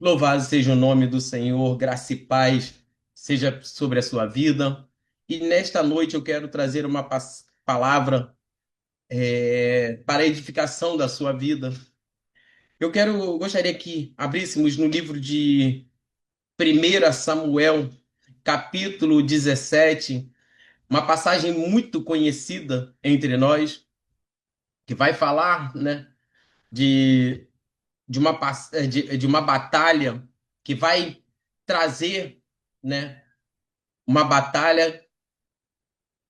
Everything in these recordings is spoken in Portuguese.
Louvado seja o nome do Senhor, graça e paz seja sobre a sua vida. E nesta noite eu quero trazer uma palavra para a edificação da sua vida. Gostaria que abríssemos no livro de 1 Samuel, capítulo 17, uma passagem muito conhecida entre nós, que vai falar, né, de, de uma batalha que vai trazer, né, uma batalha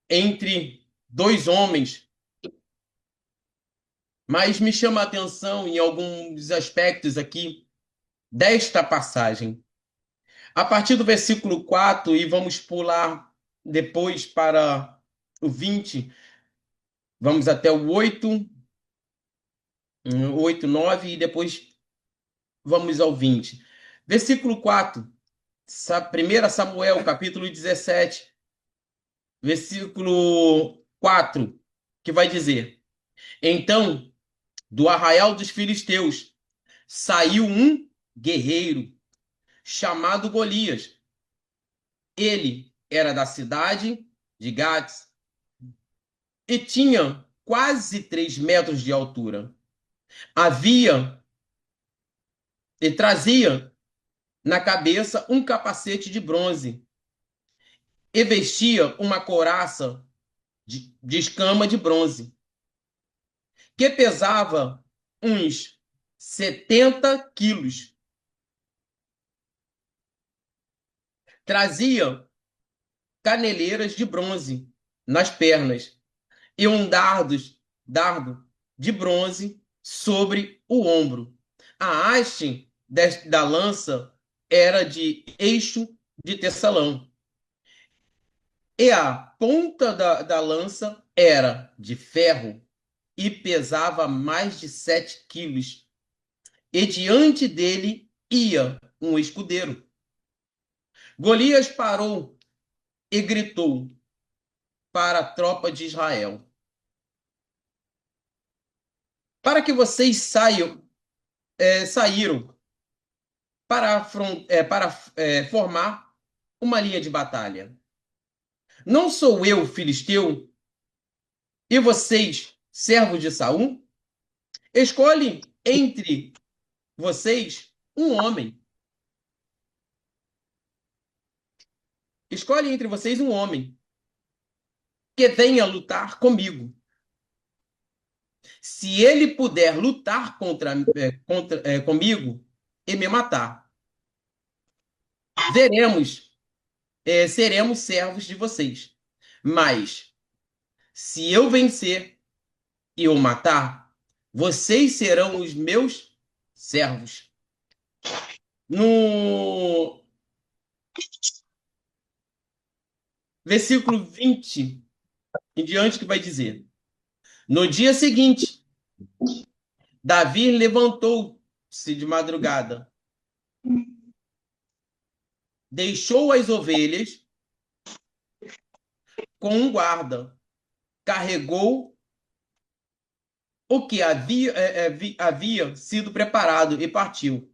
entre dois homens, mas me chama a atenção em alguns aspectos aqui desta passagem. A partir do versículo 4, e vamos pular depois para o 20, vamos até o 8, 9, e depois vamos ao 20. Versículo 4, 1 Samuel, capítulo 17, versículo 4, que vai dizer: Então, do arraial dos filisteus, saiu um guerreiro chamado Golias. Ele era da cidade de Gades e tinha quase 3 metros de altura. Havia e trazia na cabeça um capacete de bronze e vestia uma couraça de escama de bronze, que pesava uns 70 quilos. Trazia caneleiras de bronze nas pernas e um dardo de bronze sobre o ombro. A haste da lança era de eixo de tecelão, e a ponta da lança era de ferro e pesava mais de 7 quilos. E diante dele ia um escudeiro. Golias parou e gritou para a tropa de Israel: Para que vocês saíram para formar uma linha de batalha. Não sou eu filisteu e vocês servos de Saul? Escolhe entre vocês um homem. Escolhe entre vocês um homem que venha lutar comigo. Se ele puder lutar comigo e me matar, veremos, seremos servos de vocês. Mas se eu vencer e o matar, vocês serão os meus servos. No versículo 20 em diante, que vai dizer: No dia seguinte, Davi levantou-se de madrugada, deixou as ovelhas com um guarda, carregou o que havia sido preparado e partiu.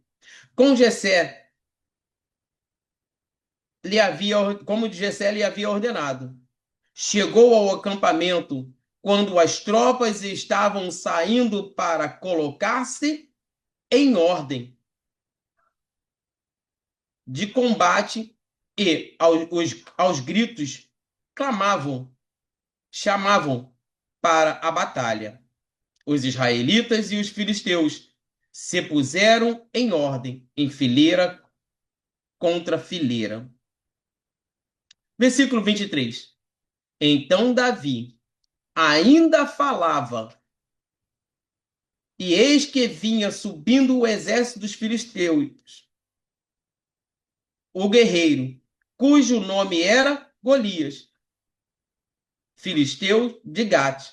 Com Jessé como Jessé lhe havia ordenado. Chegou ao acampamento quando as tropas estavam saindo para colocar-se em ordem de combate e, aos gritos, chamavam para a batalha. Os israelitas e os filisteus se puseram em ordem, em fileira contra fileira. Versículo 23. Então Davi ainda falava, e eis que vinha subindo o exército dos filisteus, o guerreiro, cujo nome era Golias, filisteu de Gate,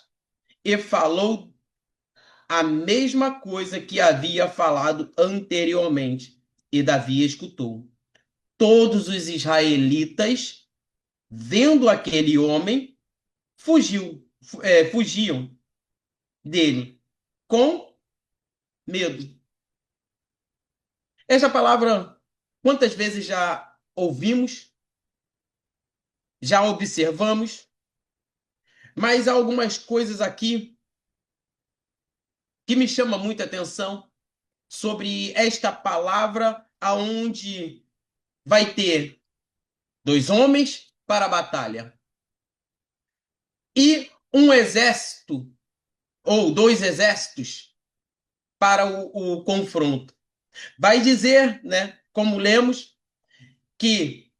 e falou a mesma coisa que havia falado anteriormente, e Davi escutou. Todos os israelitas, vendo aquele homem, fugiam dele com medo. Essa palavra, quantas vezes já ouvimos, já observamos, mas há algumas coisas aqui que me chamam muita atenção sobre esta palavra, aonde vai ter dois homens para a batalha e um exército ou dois exércitos para o confronto. Vai dizer, né, como lemos, que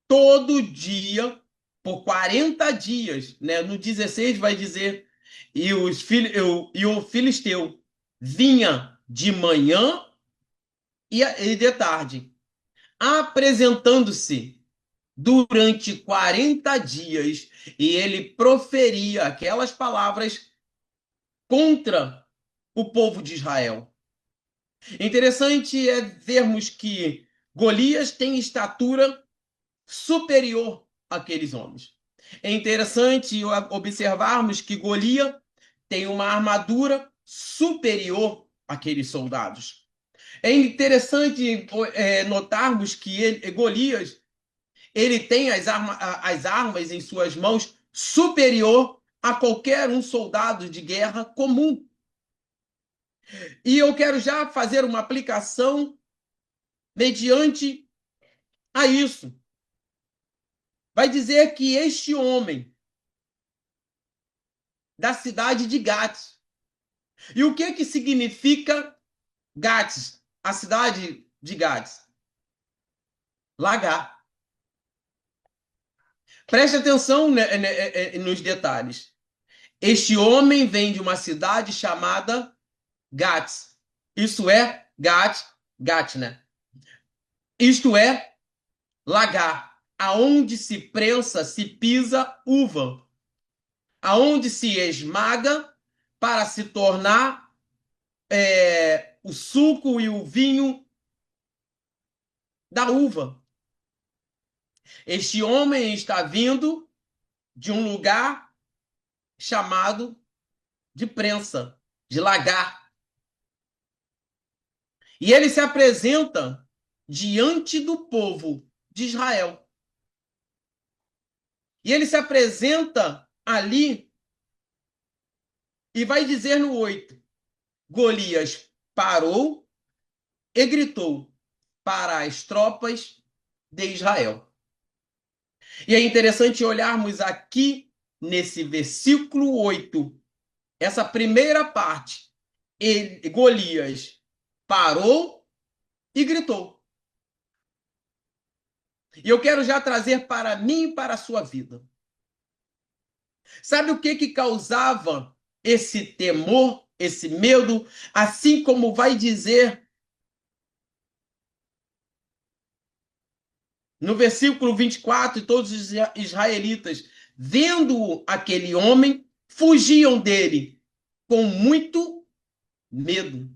todo dia, por 40 dias, né, no 16 vai dizer, e o filisteu vinha de manhã e de tarde, apresentando-se durante 40 dias, e ele proferia aquelas palavras contra o povo de Israel. Interessante é vermos que Golias tem estatura superior àqueles homens. É interessante observarmos que Golias tem uma armadura superior àqueles soldados. É interessante notarmos que Golias ele tem as armas em suas mãos superior a qualquer um soldado de guerra comum. E eu quero já fazer uma aplicação mediante a isso. Vai dizer que este homem da cidade de Gats. E o que significa Gats? A cidade de Gats? Lagar. Preste atenção nos detalhes. Este homem vem de uma cidade chamada Gats. Isso é Gat, né? Isto é lagar, aonde se prensa, se pisa uva, aonde se esmaga para se tornar o suco e o vinho da uva. Este homem está vindo de um lugar chamado de prensa, de lagar. E ele se apresenta diante do povo de Israel. E ele se apresenta ali e vai dizer no 8: Golias parou e gritou para as tropas de Israel. E é interessante olharmos aqui nesse versículo 8, essa primeira parte. Golias parou e gritou. E eu quero já trazer para mim e para a sua vida. Sabe o que causava esse temor, esse medo? Assim como vai dizer no versículo 24, todos os israelitas, vendo aquele homem, fugiam dele com muito medo.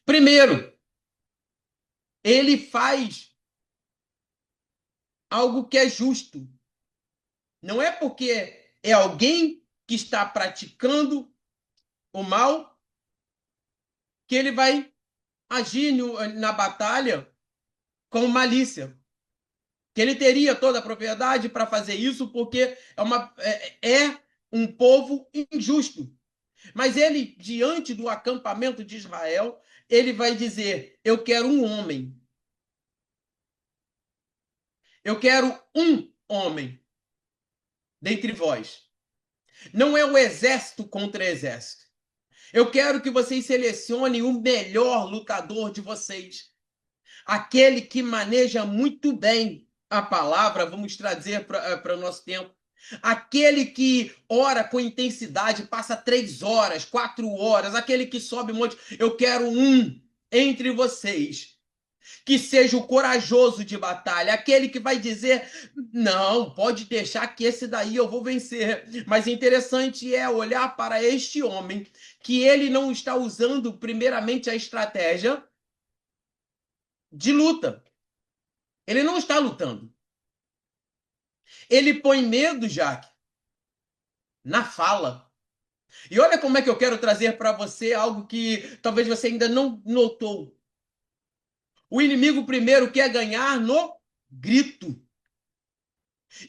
Primeiro, ele faz algo que é justo. Não é porque é alguém que está praticando o mal que ele vai agir na batalha com malícia. Que ele teria toda a propriedade para fazer isso porque é um povo injusto. Mas ele, diante do acampamento de Israel, ele vai dizer: eu quero um homem. Eu quero um homem dentre vós. Não é o exército contra exército. Eu quero que vocês selecionem o melhor lutador de vocês. Aquele que maneja muito bem a palavra, vamos trazer para o nosso tempo. Aquele que ora com intensidade, passa 3 horas, 4 horas, aquele que sobe um monte. Eu quero um entre vocês que seja o corajoso de batalha, aquele que vai dizer: não, pode deixar que esse daí eu vou vencer. Mas interessante é olhar para este homem, que ele não está usando primeiramente a estratégia de luta. Ele não está lutando. Ele põe medo, Jaque, na fala. E olha como é que eu quero trazer para você algo que talvez você ainda não notou. O inimigo primeiro quer ganhar no grito.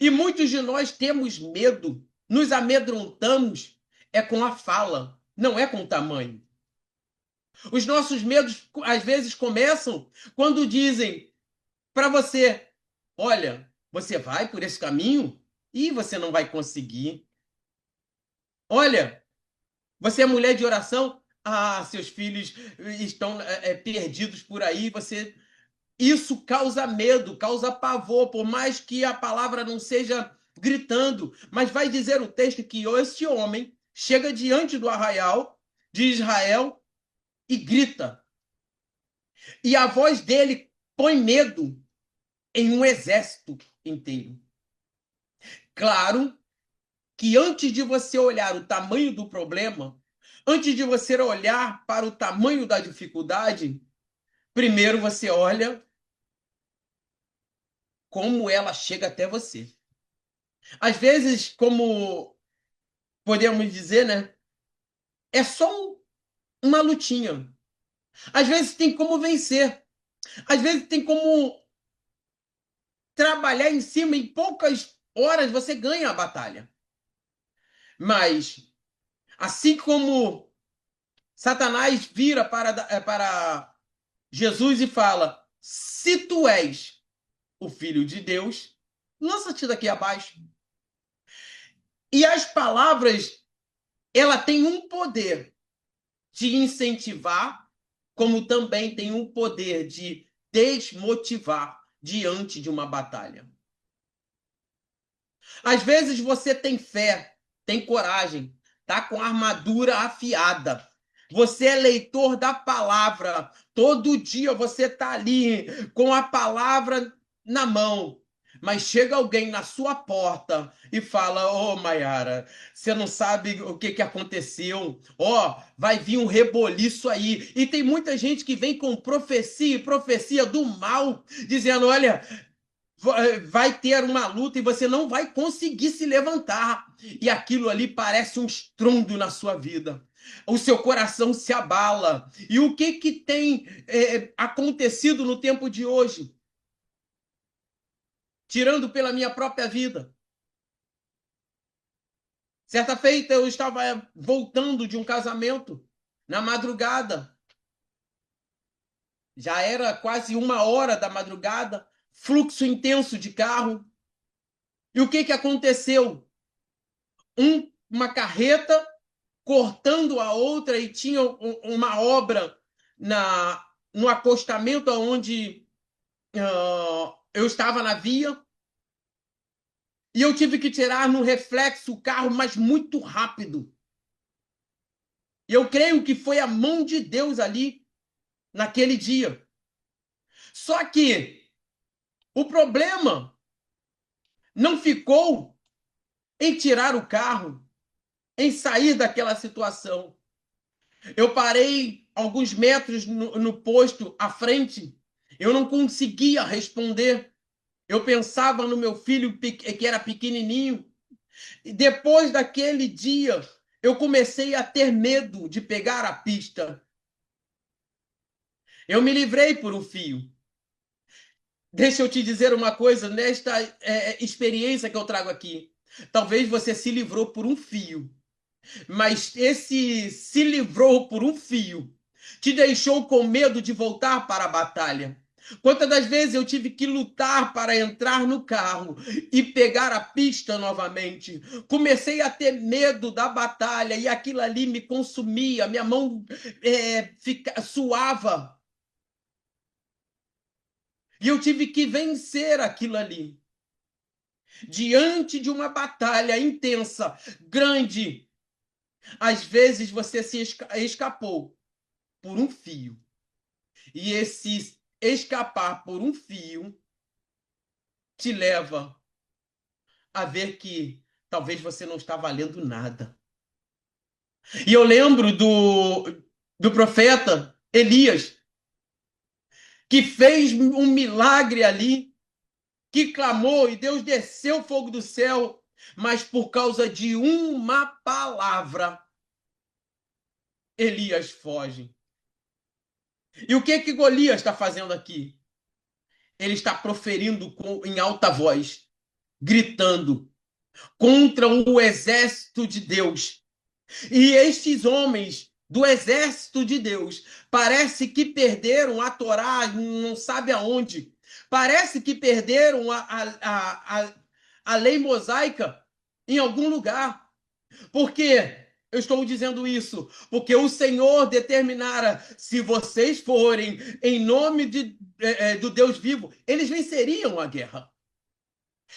E muitos de nós temos medo, nos amedrontamos, é com a fala, não é com o tamanho. Os nossos medos, às vezes, começam quando dizem para você: olha, você vai por esse caminho e você não vai conseguir. Olha, você é mulher de oração, seus filhos estão perdidos por aí, você. Isso causa medo, causa pavor, por mais que a palavra não seja gritando, mas vai dizer o texto que este homem chega diante do arraial de Israel e grita. E a voz dele põe medo em um exército inteiro. Claro que antes de você olhar o tamanho do problema, antes de você olhar para o tamanho da dificuldade, primeiro você olha como ela chega até você. Às vezes, como podemos dizer, né? É só uma lutinha. Às vezes tem como vencer. Às vezes tem como trabalhar em cima. Em poucas horas você ganha a batalha. Mas, assim como Satanás vira para Jesus e fala: se tu és o filho de Deus, lança-te daqui abaixo. E as palavras, ela tem um poder de incentivar, como também tem um poder de desmotivar diante de uma batalha. Às vezes você tem fé, tem coragem, tá com a armadura afiada. Você é leitor da palavra. Todo dia você tá ali com a palavra na mão. Mas chega alguém na sua porta e fala: Ô, Maiara, você não sabe o que aconteceu. Ó, vai vir um reboliço aí. E tem muita gente que vem com profecia e profecia do mal, dizendo: olha, vai ter uma luta e você não vai conseguir se levantar. E aquilo ali parece um estrondo na sua vida. O seu coração se abala. E o que tem acontecido no tempo de hoje? Tirando pela minha própria vida. Certa feita eu estava voltando de um casamento na madrugada. Já era quase 1 hora da madrugada, fluxo intenso de carro. E o que aconteceu? Uma carreta cortando a outra e tinha uma obra no acostamento onde eu estava na via. E eu tive que tirar no reflexo o carro, mas muito rápido. E eu creio que foi a mão de Deus ali, naquele dia. Só que o problema não ficou em tirar o carro, em sair daquela situação. Eu parei alguns metros no posto à frente. Eu não conseguia responder. Eu pensava no meu filho que era pequenininho. E depois daquele dia, eu comecei a ter medo de pegar a pista. Eu me livrei por um fio. Deixa eu te dizer uma coisa, nesta experiência que eu trago aqui. Talvez você se livrou por um fio, mas esse se livrou por um fio te deixou com medo de voltar para a batalha. Quantas das vezes eu tive que lutar para entrar no carro e pegar a pista novamente? Comecei a ter medo da batalha e aquilo ali me consumia, minha mão suava. E eu tive que vencer aquilo ali. Diante de uma batalha intensa, grande, às vezes você se escapou por um fio. E esse escapar por um fio te leva a ver que talvez você não está valendo nada. E eu lembro do profeta Elias, que fez um milagre ali, que clamou e Deus desceu fogo do céu, mas por causa de uma palavra, Elias foge. E o que que Golias está fazendo aqui? Ele está proferindo em alta voz, gritando contra o exército de Deus. E estes homens do exército de Deus parece que perderam a Torá, não sabe aonde. Parece que perderam a lei mosaica em algum lugar. Por quê? Eu estou dizendo isso porque o Senhor determinara: se vocês forem em nome do Deus vivo, eles venceriam a guerra.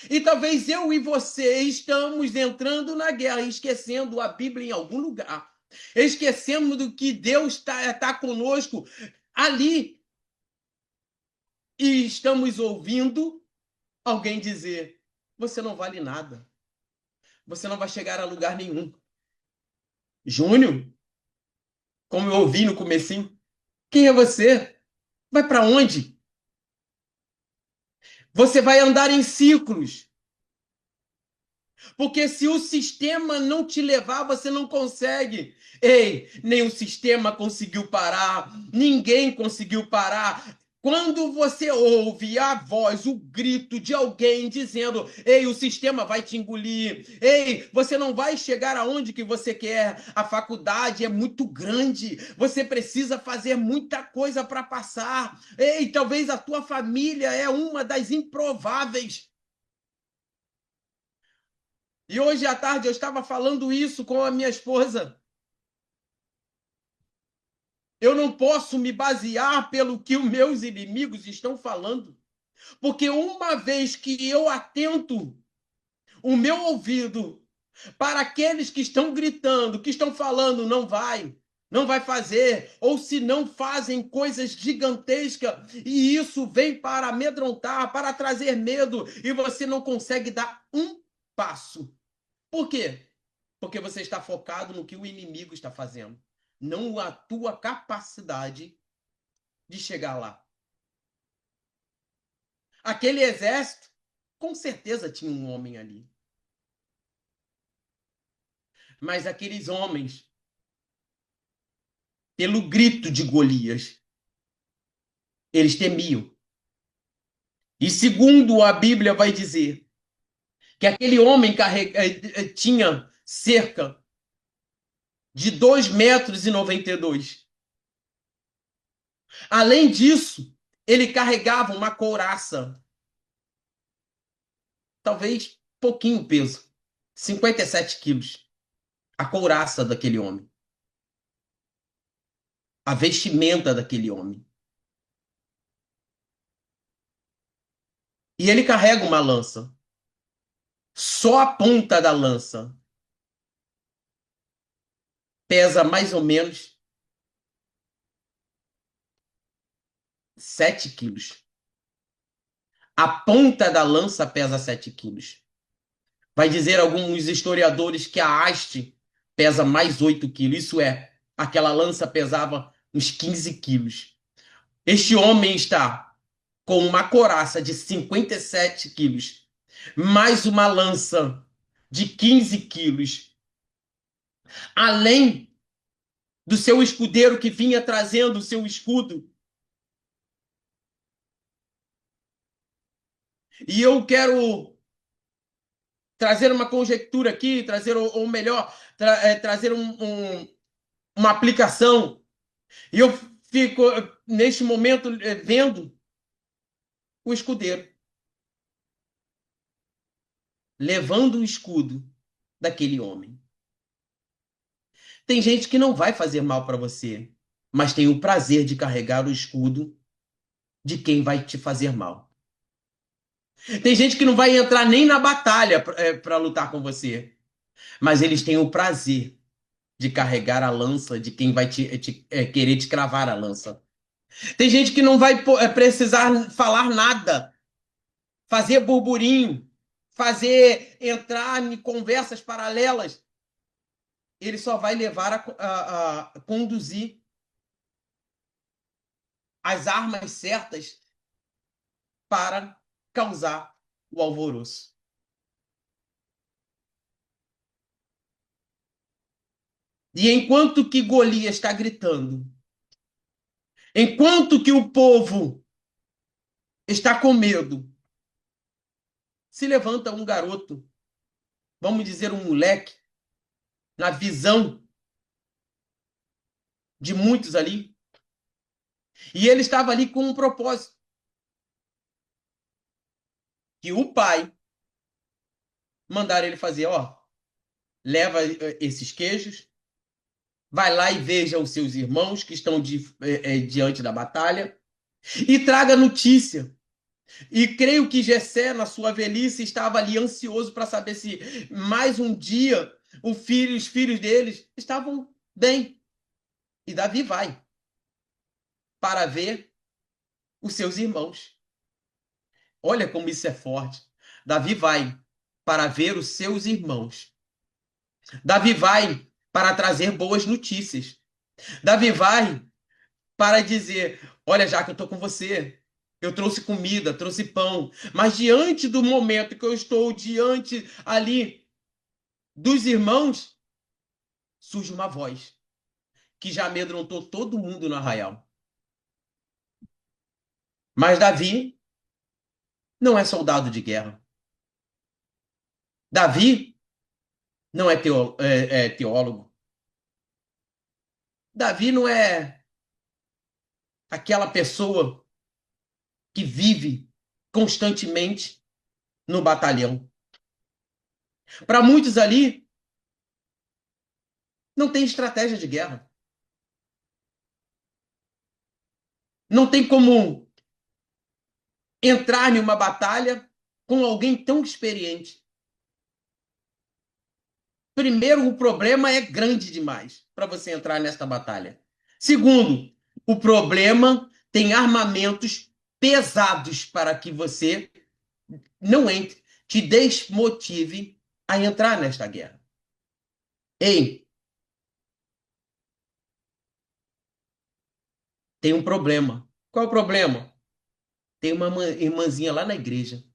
E talvez eu e você estamos entrando na guerra, esquecendo a Bíblia em algum lugar. Esquecemos do que Deus tá conosco ali. E estamos ouvindo alguém dizer: você não vale nada. Você não vai chegar a lugar nenhum. Júnior, como eu ouvi no comecinho, quem é você? Vai para onde? Você vai andar em ciclos. Porque se o sistema não te levar, você não consegue. Ei, nem o sistema conseguiu parar, ninguém conseguiu parar. Quando você ouve a voz, o grito de alguém dizendo: ei, o sistema vai te engolir. Ei, você não vai chegar aonde que você quer. A faculdade é muito grande. Você precisa fazer muita coisa para passar. Ei, talvez a tua família é uma das improváveis. E hoje à tarde eu estava falando isso com a minha esposa. Eu não posso me basear pelo que os meus inimigos estão falando, porque uma vez que eu atento o meu ouvido para aqueles que estão gritando, que estão falando, não vai fazer, ou se não fazem coisas gigantescas, e isso vem para amedrontar, para trazer medo, e você não consegue dar um passo. Por quê? Porque você está focado no que o inimigo está fazendo, não a tua capacidade de chegar lá. Aquele exército, com certeza tinha um homem ali. Mas aqueles homens, pelo grito de Golias, eles temiam. E segundo a Bíblia vai dizer, que aquele homem tinha cerca de 2,92 metros. Além disso, ele carregava uma couraça, talvez pouquinho peso, 57 quilos. A couraça daquele homem, a vestimenta daquele homem. E ele carrega uma lança. Só a ponta da lança pesa mais ou menos 7 quilos. A ponta da lança pesa 7 quilos. Vai dizer alguns historiadores que a haste pesa mais 8 quilos. Isso é, aquela lança pesava uns 15 quilos. Este homem está com uma couraça de 57 quilos, mais uma lança de 15 quilos, além do seu escudeiro que vinha trazendo o seu escudo. E eu quero trazer uma conjectura aqui, trazer, ou melhor, trazer uma aplicação. E eu fico, neste momento, vendo o escudeiro levando o escudo daquele homem. Tem gente que não vai fazer mal para você, mas tem o prazer de carregar o escudo de quem vai te fazer mal. Tem gente que não vai entrar nem na batalha para lutar com você, mas eles têm o prazer de carregar a lança de quem vai querer te cravar a lança. Tem gente que não vai precisar falar nada, fazer burburinho, fazer entrar em conversas paralelas. Ele só vai levar a conduzir as armas certas para causar o alvoroço. E enquanto que Golias está gritando, Enquanto que o povo está com medo, se levanta um garoto, vamos dizer um moleque, na visão de muitos ali, e ele estava ali com um propósito, que o pai mandar ele fazer, ó, leva esses queijos, vai lá e veja os seus irmãos que estão diante da batalha e traga notícia. E creio que Jessé, na sua velhice, estava ali ansioso para saber se mais um dia os filhos deles estavam bem. E Davi vai para ver os seus irmãos. Olha como isso é forte. Davi vai para ver os seus irmãos. Davi vai para trazer boas notícias. Davi vai para dizer: olha, já que eu estou com você, eu trouxe comida, trouxe pão, mas diante do momento que eu estou diante ali dos irmãos, surge uma voz que já amedrontou todo mundo no arraial. Mas Davi não é soldado de guerra. Davi não é, teólogo. Davi não é aquela pessoa que vive constantemente no batalhão. Para muitos ali, não tem estratégia de guerra. Não tem como entrar em uma batalha com alguém tão experiente. Primeiro, o problema é grande demais para você entrar nesta batalha. Segundo, o problema tem armamentos pesados para que você não entre, te desmotive a entrar nesta guerra. Ei, tem um problema. Qual é o problema? Tem uma irmãzinha lá na igreja.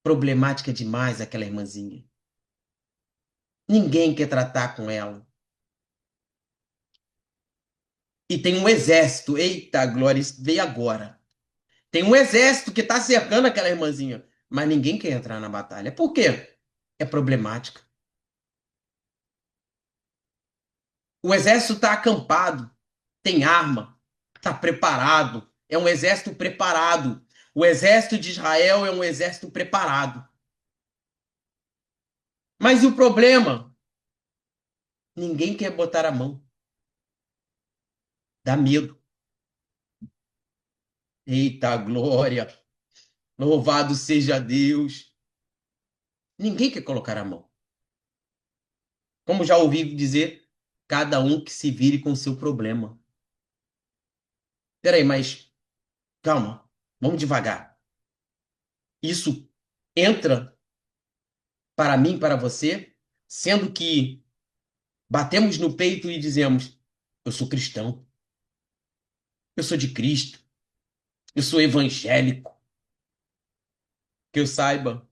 Problemática demais aquela irmãzinha. Ninguém quer tratar com ela. E tem um exército. Eita, Glória, isso veio agora. Tem um exército que está cercando aquela irmãzinha. Mas ninguém quer entrar na batalha. Por quê? É problemática. O exército está acampado, tem arma, está preparado. É um exército preparado. O exército de Israel é um exército preparado. Mas e o problema? Ninguém quer botar a mão. Dá medo. Eita, glória! Louvado seja Deus! Ninguém quer colocar a mão. Como já ouvi dizer, cada um que se vire com o seu problema. Peraí, mas calma, vamos devagar. Isso entra para mim, para você, sendo que batemos no peito e dizemos: eu sou cristão, eu sou de Cristo, eu sou evangélico. Que eu saiba,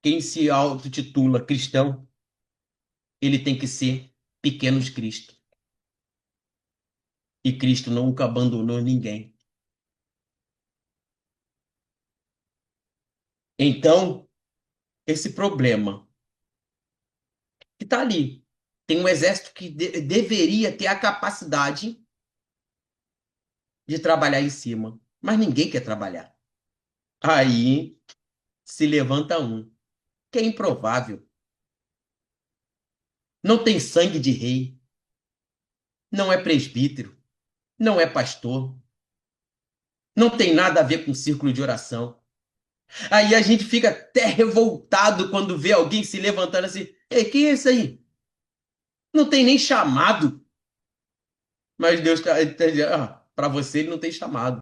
quem se autotitula cristão, ele tem que ser pequeno de Cristo. E Cristo nunca abandonou ninguém. Então, esse problema que está ali, tem um exército que deveria ter a capacidade de trabalhar em cima, mas ninguém quer trabalhar. Aí se levanta um, que é improvável. Não tem sangue de rei, não é presbítero, não é pastor, não tem nada a ver com círculo de oração. Aí a gente fica até revoltado quando vê alguém se levantando assim: ei, quem é esse aí? Não tem nem chamado. Mas Deus está dizendo: para você ele não tem chamado.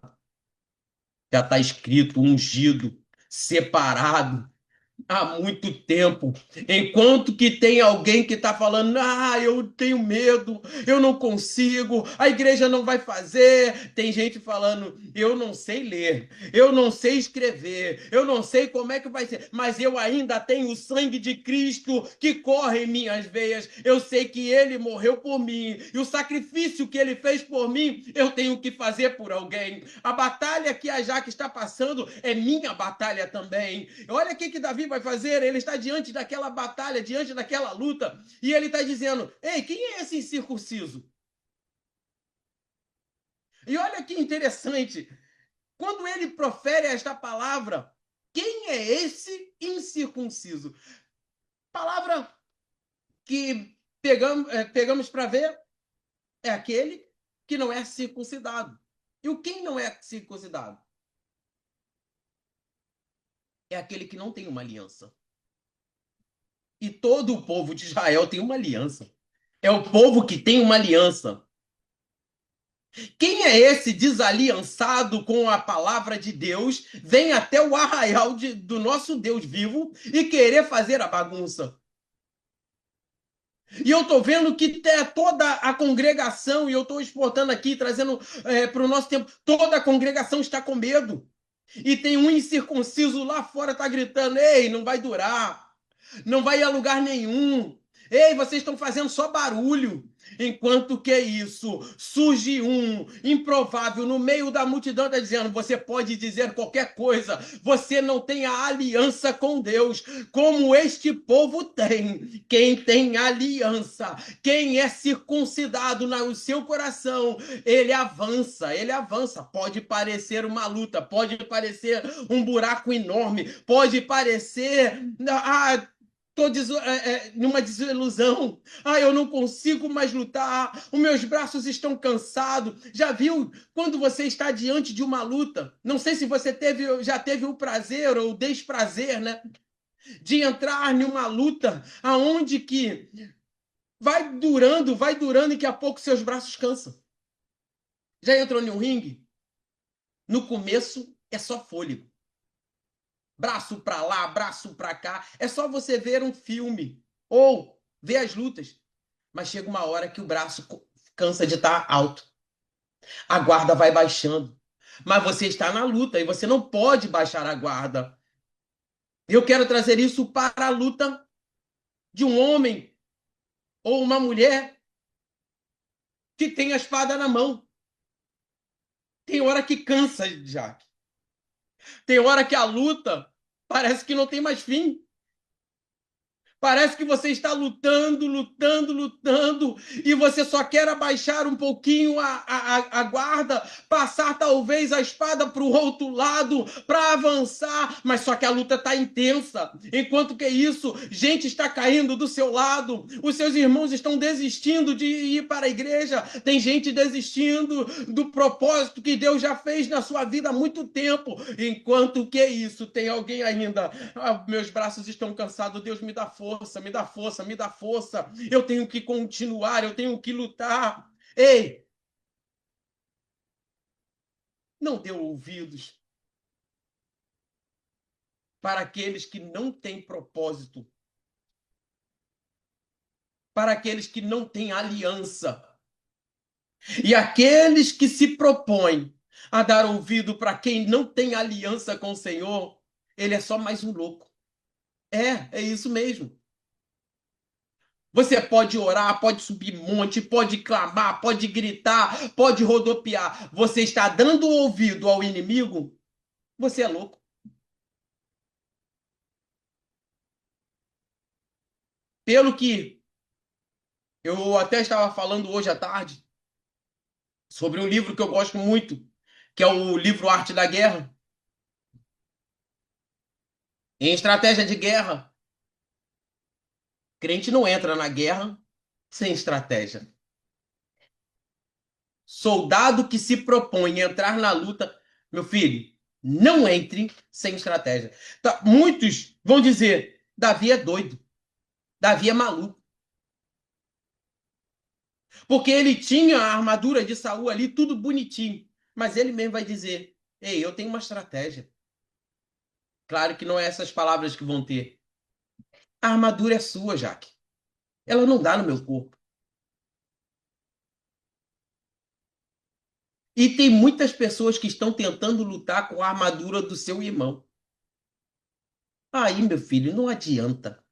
Já está escrito, ungido, separado. há muito tempo. Enquanto que tem alguém que está falando, eu tenho medo, eu não consigo, a igreja não vai fazer. Tem gente falando, eu não sei ler, eu não sei escrever, eu não sei como é que vai ser, mas eu ainda tenho o sangue de Cristo que corre em minhas veias. Eu sei que ele morreu por mim e o sacrifício que ele fez por mim, eu tenho que fazer por alguém. A batalha que a Jaque está passando é minha batalha também. Olha o que Davi vai fazer. Ele está diante daquela batalha, diante daquela luta, e ele está dizendo: ei, quem é esse incircunciso? E olha que interessante, quando ele profere esta palavra, quem é esse incircunciso? Palavra que pegamos para ver é aquele que não é circuncidado. E o quem não é circuncidado? É aquele que não tem uma aliança. E todo o povo de Israel tem uma aliança. É o povo que tem uma aliança. Quem é esse desaliançado com a palavra de Deus, vem até o arraial do nosso Deus vivo e querer fazer a bagunça? E eu estou vendo que toda a congregação, e eu estou exportando aqui, trazendo para o nosso tempo, toda a congregação está com medo. E tem um incircunciso lá fora, está gritando: ei, não vai durar, não vai a lugar nenhum. Ei, vocês estão fazendo só barulho. Enquanto que isso, surge um improvável no meio da multidão, está dizendo: você pode dizer qualquer coisa, você não tem a aliança com Deus, como este povo tem. Quem tem aliança, quem é circuncidado no seu coração, ele avança, ele avança. Pode parecer uma luta, pode parecer um buraco enorme, pode parecer. Estou numa desilusão. Eu não consigo mais lutar. Os meus braços estão cansados. Já viu quando você está diante de uma luta? Não sei se você já teve o prazer ou o desprazer, né? De entrar numa luta aonde que vai durando e que a pouco seus braços cansam. Já entrou em um ringue? No começo é só fôlego. Braço para lá, braço para cá. É só você ver um filme ou ver as lutas. Mas chega uma hora que o braço cansa de estar alto. A guarda vai baixando. Mas você está na luta e você não pode baixar a guarda. Eu quero trazer isso para a luta de um homem ou uma mulher que tem a espada na mão. Tem hora que cansa, Jaque. Tem hora que a luta parece que não tem mais fim. Parece que você está lutando, lutando, lutando, e você só quer abaixar um pouquinho a guarda, passar talvez a espada para o outro lado, para avançar, mas só que a luta está intensa. Enquanto que isso, gente está caindo do seu lado, os seus irmãos estão desistindo de ir para a igreja, tem gente desistindo do propósito que Deus já fez na sua vida há muito tempo. Enquanto que isso, tem alguém ainda: meus braços estão cansados, Deus me dá força, me dá força, me dá força. Eu tenho que continuar, eu tenho que lutar. Ei, não dê ouvidos para aqueles que não têm propósito, para aqueles que não têm aliança. E aqueles que se propõem a dar ouvido para quem não tem aliança com o Senhor, ele é só mais um louco. É isso mesmo. Você pode orar, pode subir monte, pode clamar, pode gritar, pode rodopiar. Você está dando ouvido ao inimigo? Você é louco. Pelo que eu até estava falando hoje à tarde sobre um livro que eu gosto muito, que é o livro Arte da Guerra. Em estratégia de guerra, crente não entra na guerra sem estratégia. Soldado que se propõe a entrar na luta, meu filho, não entre sem estratégia. Tá, muitos vão dizer: Davi é doido, Davi é maluco. Porque ele tinha a armadura de Saul ali, tudo bonitinho. Mas ele mesmo vai dizer: ei, eu tenho uma estratégia. Claro que não é essas palavras que vão ter. A armadura é sua, Jaque. Ela não dá no meu corpo. E tem muitas pessoas que estão tentando lutar com a armadura do seu irmão. Aí, meu filho, não adianta.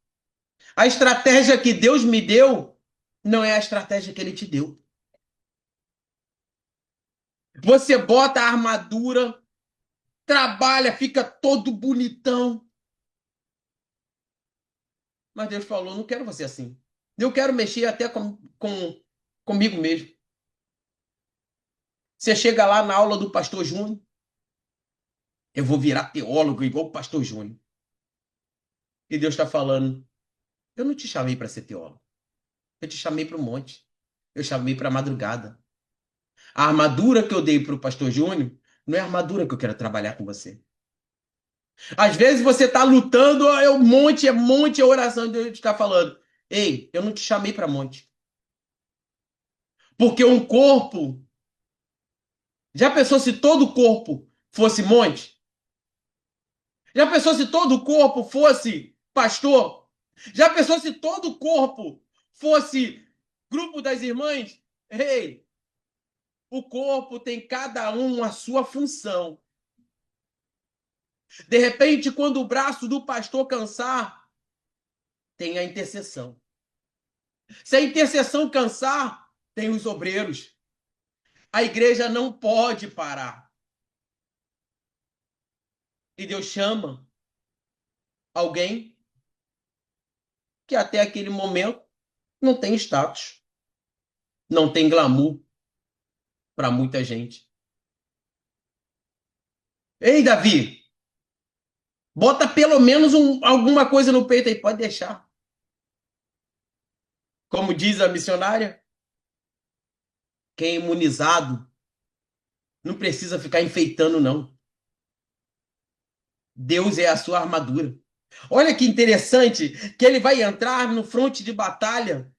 A estratégia que Deus me deu não é a estratégia que ele te deu. Você bota a armadura, trabalha, fica todo bonitão. Mas Deus falou: não quero você assim. Eu quero mexer até comigo mesmo. Você chega lá na aula do pastor Júnior, eu vou virar teólogo igual o pastor Júnior. E Deus está falando: eu não te chamei para ser teólogo. Eu te chamei para o monte. Eu chamei para a madrugada. A armadura que eu dei para o pastor Júnior não é a armadura que eu quero trabalhar com você. Às vezes você está lutando, é monte, é oração, e Deus está falando: ei, eu não te chamei para monte. Porque um corpo. Já pensou se todo o corpo fosse monte? Já pensou se todo o corpo fosse pastor? Já pensou se todo o corpo fosse grupo das irmãs? Ei, o corpo tem cada um a sua função. De repente, quando o braço do pastor cansar, tem a intercessão. Se a intercessão cansar, tem os obreiros. A igreja não pode parar. E Deus chama alguém que até aquele momento não tem status, não tem glamour para muita gente. Ei, Davi, bota pelo menos alguma coisa no peito aí, pode deixar. Como diz a missionária, quem é imunizado não precisa ficar enfeitando, não. Deus é a sua armadura. Olha que interessante que ele vai entrar no fronte de batalha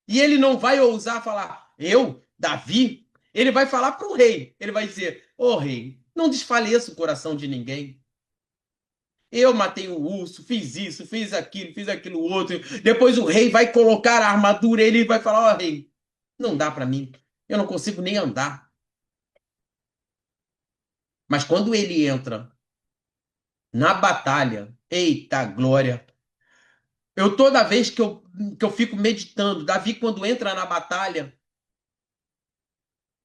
e ele não vai ousar falar, eu, Davi, ele vai falar para o rei. Ele vai dizer, ô rei, não desfaleça o coração de ninguém. Eu matei o urso, fiz isso, fiz aquilo outro. Depois o rei vai colocar a armadura, ele vai falar, ó rei, não dá para mim. Eu não consigo nem andar. Mas quando ele entra na batalha, eita glória. Eu toda vez que eu fico meditando, Davi quando entra na batalha,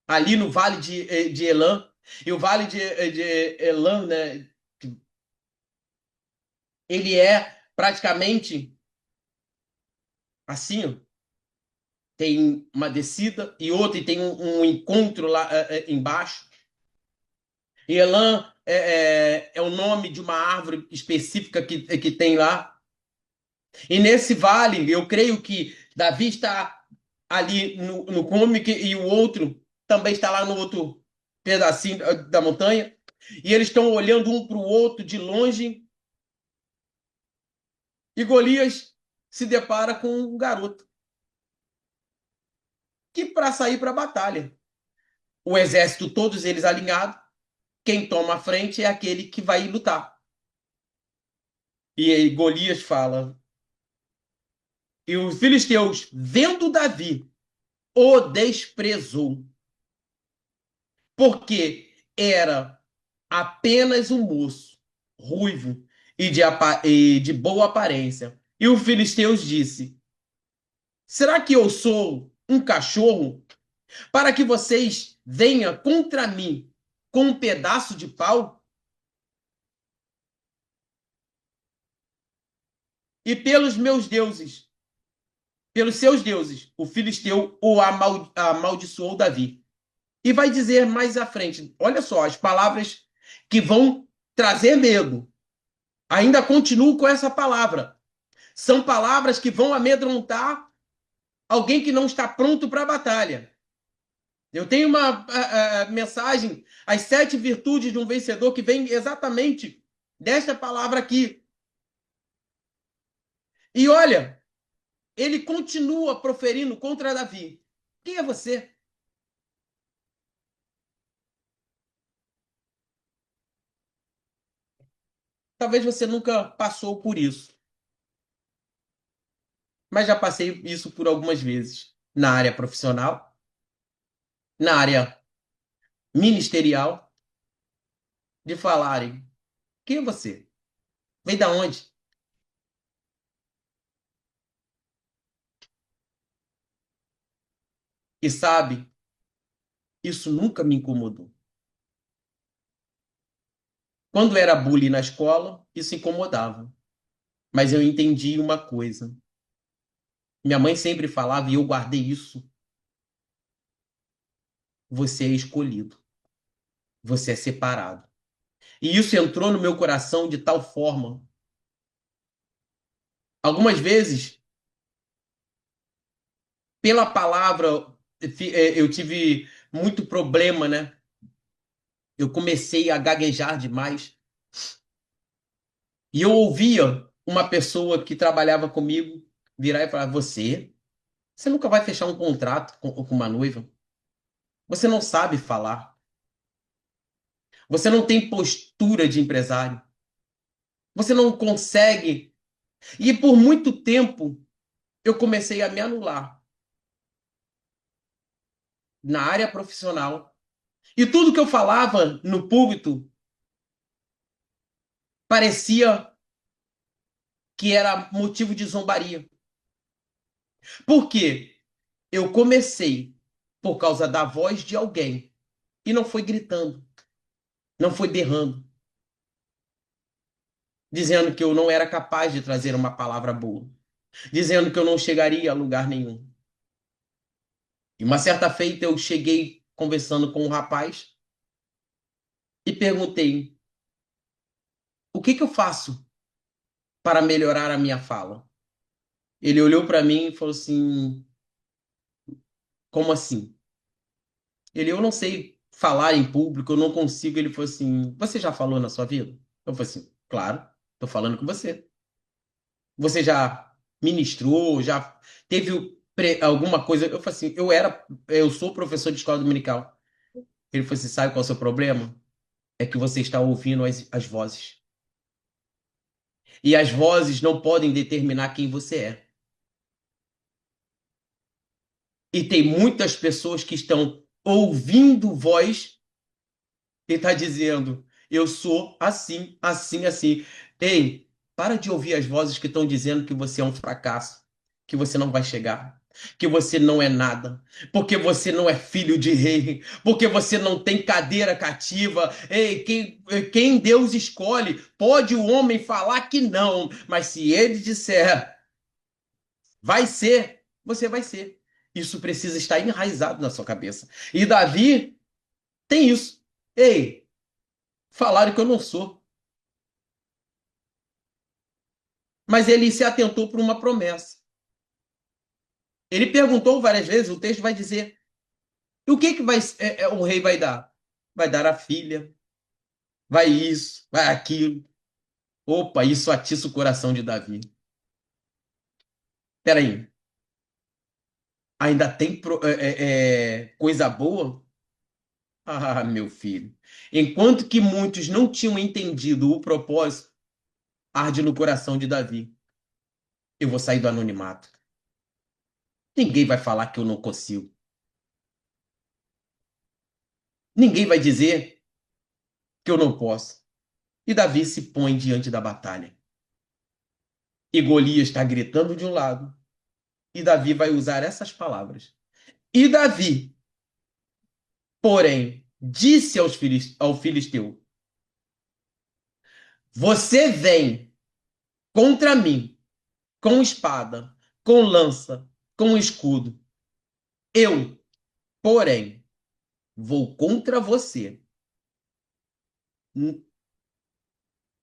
ali no vale de Elam, e o vale de Elam, né, ele é praticamente assim, ó, tem uma descida e outra, e tem um encontro lá embaixo. E Elam é o nome de uma árvore específica que tem lá. E nesse vale, eu creio que Davi está ali no cume e o outro também está lá no outro pedacinho da montanha. E eles estão olhando um para o outro de longe. E Golias se depara com um garoto que para sair para a batalha. O exército, todos eles alinhados, quem toma a frente é aquele que vai lutar. E aí Golias fala: e os filisteus, vendo Davi, o desprezou, porque era apenas um moço, ruivo e de boa aparência. E o filisteus disse: será que eu sou um cachorro para que vocês venham contra mim com um pedaço de pau? E pelos meus deuses, pelos seus deuses, o filisteu o amaldiçoou Davi. E vai dizer mais à frente, olha só, as palavras que vão trazer medo. Ainda continuo com essa palavra. São palavras que vão amedrontar alguém que não está pronto para a batalha. Eu tenho uma mensagem, as 7 virtudes de um vencedor, que vem exatamente desta palavra aqui. E olha, ele continua proferindo contra Davi. Quem é você? Talvez você nunca passou por isso, mas já passei isso por algumas vezes. Na área profissional, na área ministerial, de falarem: quem é você? Vem da onde? E sabe, isso nunca me incomodou. Quando era bullying na escola, isso incomodava. Mas eu entendi uma coisa. Minha mãe sempre falava, e eu guardei isso: você é escolhido, você é separado. E isso entrou no meu coração de tal forma. Algumas vezes, pela palavra, eu tive muito problema, né? Eu comecei a gaguejar demais. E eu ouvia uma pessoa que trabalhava comigo virar e falar: você nunca vai fechar um contrato com uma noiva. Você não sabe falar. Você não tem postura de empresário. Você não consegue. E por muito tempo eu comecei a me anular na área profissional. E tudo que eu falava no púlpito parecia que era motivo de zombaria. Por quê? Eu comecei por causa da voz de alguém. E não foi gritando, não foi berrando, dizendo que eu não era capaz de trazer uma palavra boa, dizendo que eu não chegaria a lugar nenhum. E uma certa feita eu cheguei conversando com um rapaz e perguntei: o que que eu faço para melhorar a minha fala? Ele olhou para mim e falou assim: como assim? Eu não sei falar em público, eu não consigo. Ele falou assim: você já falou na sua vida? Eu falei assim: claro, tô falando com você. Você já ministrou, já teve alguma coisa? Eu falei assim: eu sou professor de escola dominical. Ele falou assim: sabe qual é o seu problema? É que você está ouvindo as vozes. E as vozes não podem determinar quem você é. E tem muitas pessoas que estão ouvindo voz e tá dizendo: eu sou assim, assim, assim. Ei, para de ouvir as vozes que estão dizendo que você é um fracasso, que você não vai chegar, que você não é nada, porque você não é filho de rei, porque você não tem cadeira cativa. Ei, quem Deus escolhe, pode o homem falar que não, mas se ele disser vai ser, você vai ser. Isso precisa estar enraizado na sua cabeça. E Davi tem isso. Ei, falaram que eu não sou. Mas ele se atentou para uma promessa. Ele perguntou várias vezes, o texto vai dizer: e o que que o rei vai dar? Vai dar a filha, vai isso, vai aquilo. Opa, isso atiça o coração de Davi. Peraí, ainda tem coisa boa? Ah, meu filho. Enquanto que muitos não tinham entendido o propósito, arde no coração de Davi: eu vou sair do anonimato. Ninguém vai falar que eu não consigo. Ninguém vai dizer que eu não posso. E Davi se põe diante da batalha. E Golias está gritando de um lado. E Davi vai usar essas palavras. E Davi, porém, disse ao filisteu: você vem contra mim com espada, com lança, com escudo. Eu, porém, vou contra você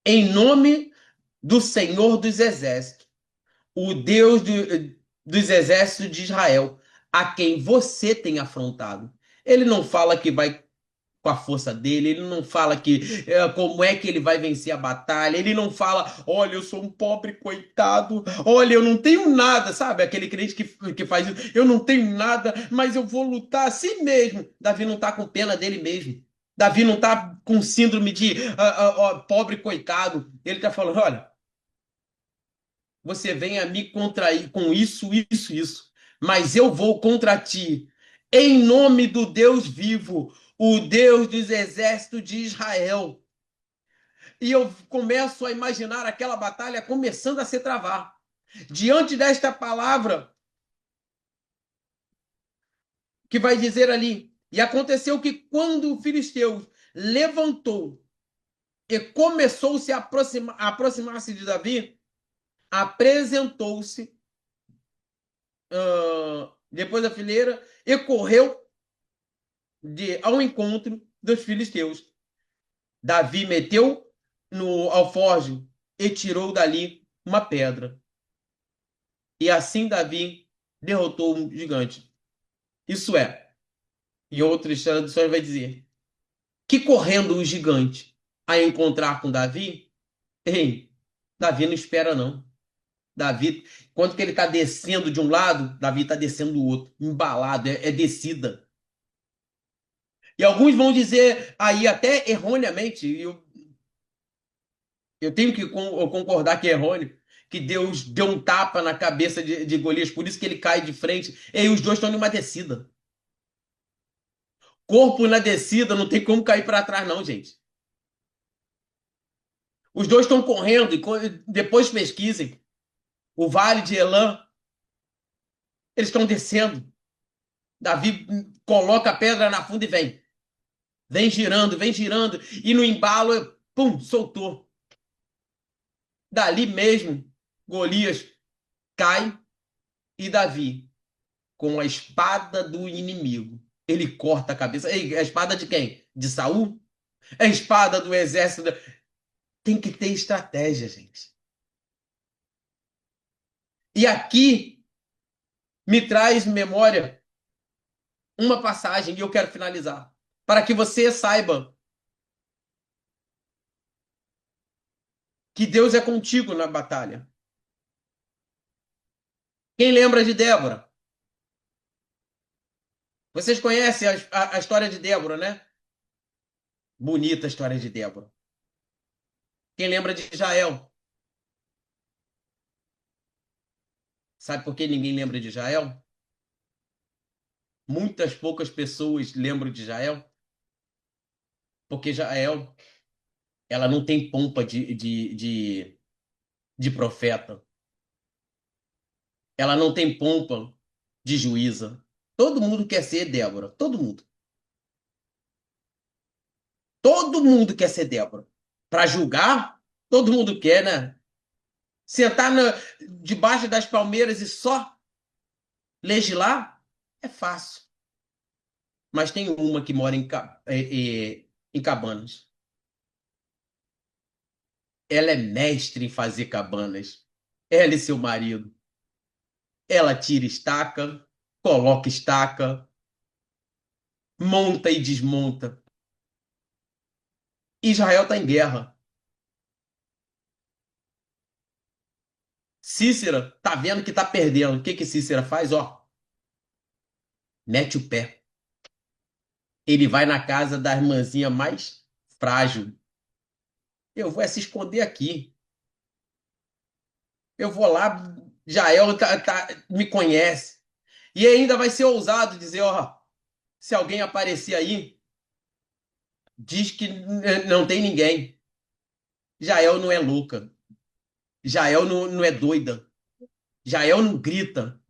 em nome do Senhor dos Exércitos, o Deus dos exércitos de Israel, a quem você tem afrontado. Ele não fala que vai com a força dele, ele não fala como é que ele vai vencer a batalha, ele não fala: olha, eu sou um pobre coitado, olha, eu não tenho nada, sabe? Aquele crente que faz isso: eu não tenho nada, mas eu vou lutar assim mesmo. Davi não está com pena dele mesmo. Davi não está com síndrome de pobre coitado. Ele está falando: olha, você vem a me contrair com isso, isso, isso, mas eu vou contra ti, em nome do Deus vivo, o Deus dos exércitos de Israel. E eu começo a imaginar aquela batalha começando a se travar. Diante desta palavra, que vai dizer ali: e aconteceu que quando o filisteu levantou e começou-se a aproximar-se de Davi, apresentou-se depois da fileira e correu ao encontro dos filisteus. Davi meteu no alforje e tirou dali uma pedra. E assim Davi derrotou um gigante. Isso é, em outras traduções vai dizer, que correndo o gigante a encontrar com Davi, ei, Davi não espera não. Davi, quando que ele está descendo de um lado, Davi está descendo do outro, embalado, é descida. E alguns vão dizer aí até erroneamente, eu tenho que concordar que é errôneo, que Deus deu um tapa na cabeça de Golias, por isso que ele cai de frente, e aí os dois estão numa descida. Corpo na descida, não tem como cair para trás não, gente. Os dois estão correndo, e depois pesquisem. O vale de Elã, eles estão descendo. Davi coloca a pedra na funda e vem. Vem girando, e no embalo, pum, soltou. Dali mesmo, Golias cai e Davi, com a espada do inimigo, ele corta a cabeça. Ei, a espada de quem? De Saul? É a espada do exército. Tem que ter estratégia, gente. E aqui me traz memória uma passagem, e eu quero finalizar, para que você saiba que Deus é contigo na batalha. Quem lembra de Débora? Vocês conhecem a história de Débora, né? Bonita a história de Débora. Quem lembra de Jael? Sabe por que ninguém lembra de Jael? Muitas poucas pessoas lembram de Jael, porque Jael, ela não tem pompa de profeta. Ela não tem pompa de juíza. Todo mundo quer ser Débora. Todo mundo. Todo mundo quer ser Débora. Para julgar, todo mundo quer, né? Sentar debaixo das palmeiras e só legislar é fácil. Mas tem uma que mora em cabanas. Ela é mestre em fazer cabanas. Ela e seu marido. Ela tira estaca, coloca estaca, monta e desmonta. Israel está em guerra. Cícera tá vendo que tá perdendo. O que que Cícera faz? Ó, mete o pé. Ele vai na casa da irmãzinha mais frágil. Eu vou se esconder aqui. Eu vou lá, Jael me conhece. E ainda vai ser ousado dizer, ó, se alguém aparecer aí, diz que não tem ninguém. Jael não é louca. Jael não é doida. Jael não grita.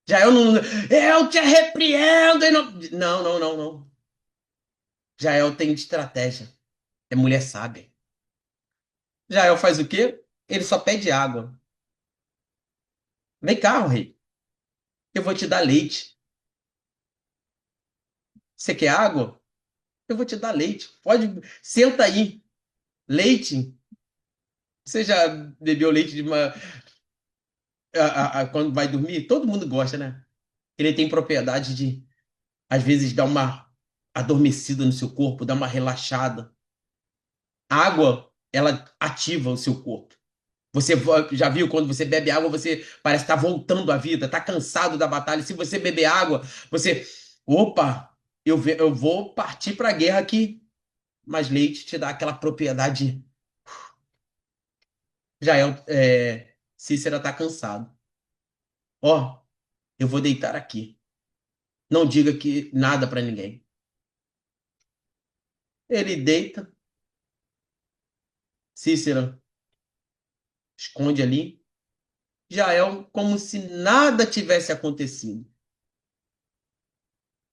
Jael não. Eu te repreendo! E não... não, não, não, não. Jael tem estratégia. É mulher sábia. Jael faz o quê? Ele só pede água. Vem cá, rei. Eu vou te dar leite. Você quer água? Eu vou te dar leite. Pode. Senta aí. Leite. Você já bebeu leite de uma. Quando vai dormir? Todo mundo gosta, né? Ele tem propriedade de, às vezes, dar uma adormecida no seu corpo, dar uma relaxada. A água, ela ativa o seu corpo. Você já viu quando você bebe água, você parece estar voltando à vida, está cansado da batalha. Se você beber água, você, opa, eu vou partir para a guerra aqui. mas leite te dá aquela propriedade. Cícera está cansado. Ó, eu vou deitar aqui. Não diga que nada para ninguém. Ele deita, Cícera esconde ali. Jael, como se nada tivesse acontecido.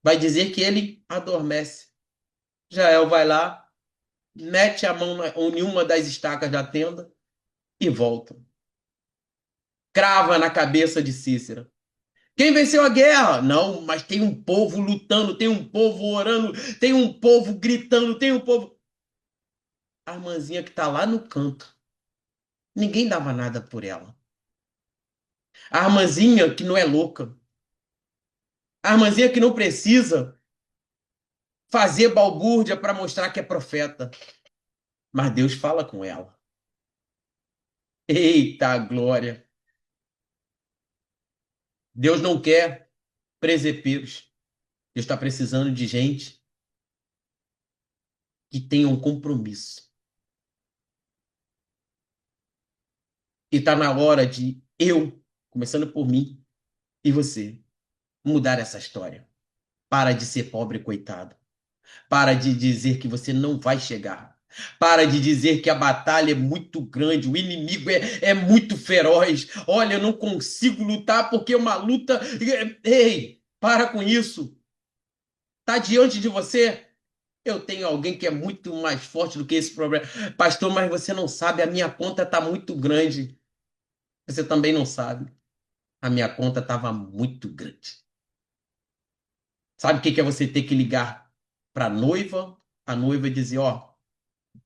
Vai dizer que ele adormece. Jael vai lá, mete a mão em uma das estacas da tenda e volta. Crava na cabeça de Cícera. Quem venceu a guerra? Não, mas tem um povo lutando, tem um povo orando, tem um povo gritando, tem um povo. A irmãzinha que está lá no canto, ninguém dava nada por ela. A irmãzinha que não é louca, a irmãzinha que não precisa fazer balbúrdia para mostrar que é profeta. Mas Deus fala com ela. Eita glória! Deus não quer preseperos. Deus está precisando de gente que tenha um compromisso. E está na hora de eu, começando por mim e você, mudar essa história. Para de ser pobre coitado. Para de dizer que você não vai chegar. Para de dizer que a batalha é muito grande, o inimigo é muito feroz. Olha, eu não consigo lutar porque é uma luta. Ei, para com isso. Está diante de você. Eu tenho alguém que é muito mais forte do que esse problema. Pastor, mas você não sabe, a minha conta está muito grande. Você também não sabe. A minha conta estava muito grande. Sabe o que é você ter que ligar para a noiva dizer, ó,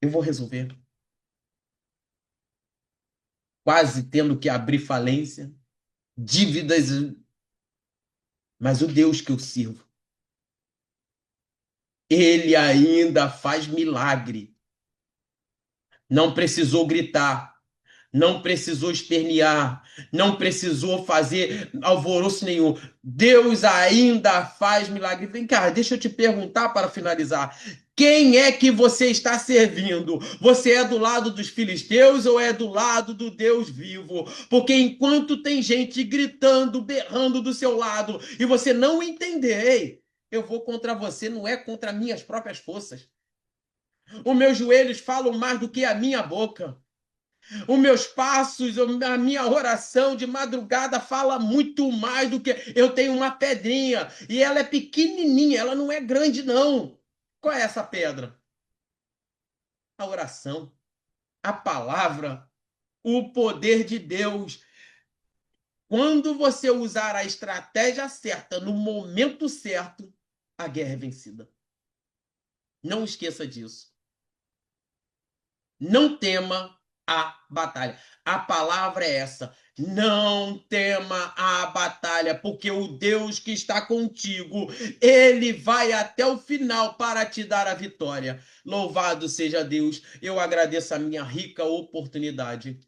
eu vou resolver. Quase tendo que abrir falência, dívidas, mas o Deus que eu sirvo, ele ainda faz milagre. Não precisou gritar, não precisou espernear, não precisou fazer alvoroço nenhum. Deus ainda faz milagre. Vem cá, deixa eu te perguntar para finalizar. Quem é que você está servindo? Você é do lado dos filisteus ou é do lado do Deus vivo? Porque enquanto tem gente gritando, berrando do seu lado e você não entender, ei, eu vou contra você, não é contra minhas próprias forças. Os meus joelhos falam mais do que a minha boca. Os meus passos, a minha oração de madrugada fala muito mais do que. Eu tenho uma pedrinha e ela é pequenininha, ela não é grande, não. Qual é essa pedra? A oração, a palavra, o poder de Deus. Quando você usar a estratégia certa, no momento certo, a guerra é vencida. Não esqueça disso. Não tema a batalha. A palavra é essa. Não tema a batalha, porque o Deus que está contigo, ele vai até o final para te dar a vitória. Louvado seja Deus. Eu agradeço a minha rica oportunidade